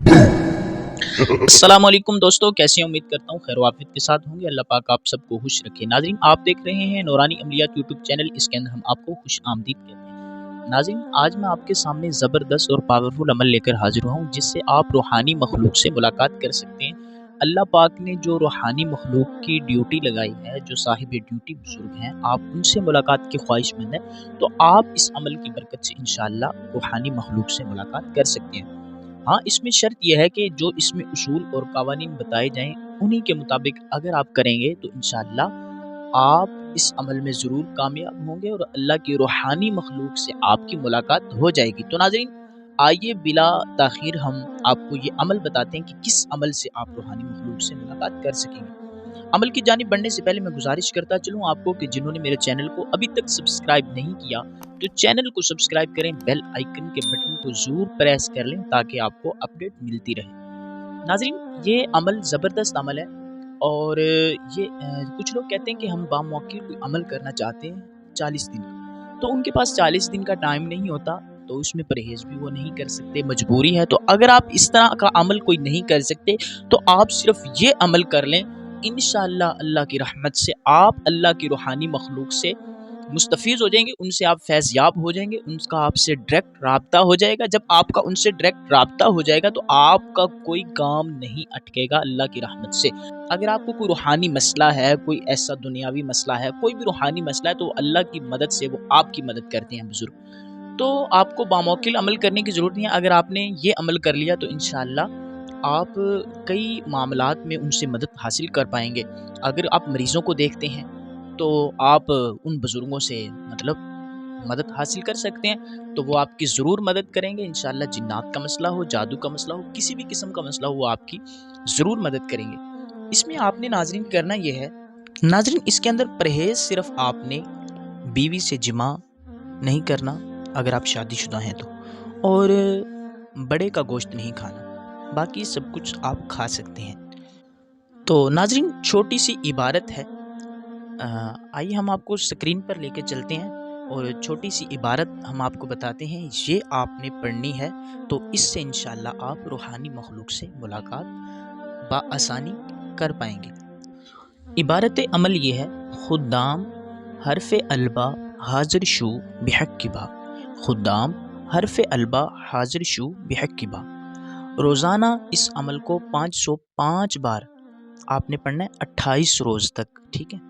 अस्सलाम वालेकुम दोस्तों, कैसे हैं? उम्मीद करता हूँ खैर आफियत के साथ होंगे। अल्लाह पाक आप सबको खुश रखे। नाज़रीन, आप देख रहे हैं नूरानी अमलियात यूट्यूब चैनल। इसके अंदर हम आपको खुश आमदीद कहते हैं। नाज़रीन, आज मैं आपके सामने ज़बरदस्त और पावरफुल अमल लेकर हाजिर हुआ हूँ, जिससे आप रूहानी मखलूक से मुलाकात कर सकते हैं। अल्लाह पाक ने जो रूहानी मखलूक की ड्यूटी लगाई है, जो साहिब ड्यूटी बुजुर्ग हैं, आप उनसे मुलाकात के ख्वाहिशमंद हैं, तो आप इस अमल की बरकत से इंशाअल्लाह रूहानी मखलूक से मुलाकात कर सकते हैं। हाँ, इसमें शर्त यह है कि जो इसमें उसूल और कवानीन बताए जाएँ, उन्हीं के मुताबिक अगर आप करेंगे तो इंशाअल्लाह आप इस अमल में ज़रूर कामयाब होंगे और अल्लाह की रूहानी मखलूक से आपकी मुलाकात हो जाएगी। तो नाज़रीन, आइए बिला ताख़ीर हम आपको ये अमल बताते हैं कि किस अमल से आप रूहानी मखलूक से मुलाकात कर सकेंगे। अमल की जानिब बढ़ने से पहले मैं गुज़ारिश करता चलूँ आपको कि जिन्होंने मेरे चैनल को अभी तक सब्सक्राइब नहीं किया, तो चैनल को सब्सक्राइब करें, बेल आइकन के बटन को ज़रूर प्रेस कर लें ताकि आपको अपडेट मिलती रहे। नाज़रीन, ये अमल ज़बरदस्त अमल है और ये कुछ लोग कहते हैं कि हम बामौक़िल कोई अमल करना चाहते हैं 40 दिन का, तो उनके पास 40 दिन का टाइम नहीं होता, तो उसमें परहेज़ भी वो नहीं कर सकते, मजबूरी है। तो अगर आप इस तरह का अमल कोई नहीं कर सकते, तो आप सिर्फ़ ये अमल कर लें, इंशाअल्लाह अल्लाह की रहमत से आप अल्लाह की रूहानी मखलूक से मुस्तफ़ीज़ हो जाएँगे, उनसे आप फैज़याब हो जाएँगे, उनका आपसे डायरेक्ट राब्ता हो जाएगा। जब आपका उनसे डायरेक्ट राब्ता हो जाएगा तो आपका कोई काम नहीं अटकेगा अल्लाह की रहमत से। अगर आपको कोई रूहानी मसला है, कोई ऐसा दुनियावी मसला है, कोई भी रूहानी मसला है, तो अल्लाह की मदद से वो आपकी मदद करते हैं बुज़ुर्ग। तो आपको बामौक़िल अमल करने की ज़रूरत नहीं है। अगर आपने ये अमल कर लिया तो इंशाअल्लाह आप कई मामलात में उनसे मदद हासिल कर पाएँगे। अगर आप मरीज़ों को देखते हैं, तो आप उन बुज़ुर्गों से मतलब मदद हासिल कर सकते हैं, तो वो आपकी ज़रूर मदद करेंगे इंशाअल्लाह। जिन्नात का मसला हो, जादू का मसला हो, किसी भी किस्म का मसला हो, वो आपकी ज़रूर मदद करेंगे। इसमें आपने नाज़रीन करना ये है, नाज़रीन इसके अंदर परहेज़ सिर्फ़ आपने बीवी से जिमा नहीं करना अगर आप शादीशुदा हैं तो, और बड़े का गोश्त नहीं खाना, बाकी सब कुछ आप खा सकते हैं। तो नाज़रीन छोटी सी इबारत है, आइए हम आपको स्क्रीन पर लेके चलते हैं और छोटी सी इबारत हम आपको बताते हैं, ये आपने पढ़नी है, तो इससे इंशाअल्लाह आप रूहानी मखलूक से मुलाकात बआसानी कर पाएंगे। इबारत अमल ये है, खुदाम हरफ अलबा हाजिर शू बेहक की बा। खुदाम हरफ अलबा हाजिर शू बेहक की बा। रोज़ाना इस अमल को 505 बार आपने पढ़ना है, 28 रोज़ तक, ठीक है,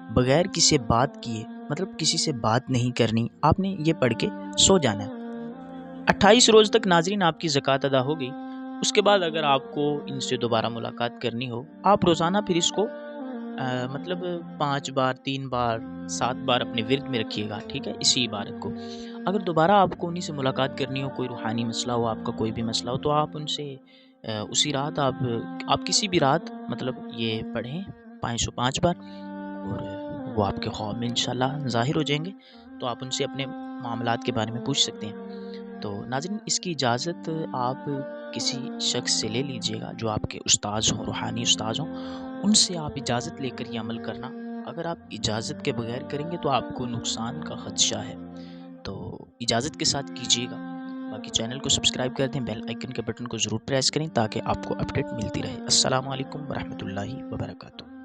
बगैर किसी बात किए, मतलब किसी से बात नहीं करनी, आपने ये पढ़ के सो जाना है। 28 रोज़ तक नाज़रीन आपकी ज़कात अदा हो गई। उसके बाद अगर आपको इनसे दोबारा मुलाकात करनी हो, आप रोज़ाना फिर इसको मतलब 5 बार, 3 बार, 7 बार अपने विर्द में रखिएगा, ठीक है, इसी इबारत को। अगर दोबारा आपको उन्हीं से मुलाकात करनी हो, कोई रूहानी मसला हो, आपका कोई भी मसला हो, तो आप उनसे उसी रात आप किसी भी रात मतलब ये पढ़ें 505 बार, और वो आपके ख्वाब में इंशाअल्लाह ज़ाहिर हो जाएँगे। तो आप उनसे अपने मामलात के बारे में पूछ सकते हैं। तो नाज़रीन इसकी इजाज़त आप किसी शख्स से ले लीजिएगा जो आपके उस्ताज़ हों, रूहानी उस्ताज़ हों, उनसे आप इजाज़त लेकर ये अमल करना। अगर आप इजाज़त के बगैर करेंगे तो आपको नुकसान का ख़दशा है, तो इजाज़त के साथ कीजिएगा। बाकी चैनल को सब्सक्राइब कर दें, बेल आइकन के बटन को ज़रूर प्रेस करें ताकि आपको अपडेट मिलती रहे। अस्सलामु अलैकुम वरहमतुल्लाहि वबरकातुहू।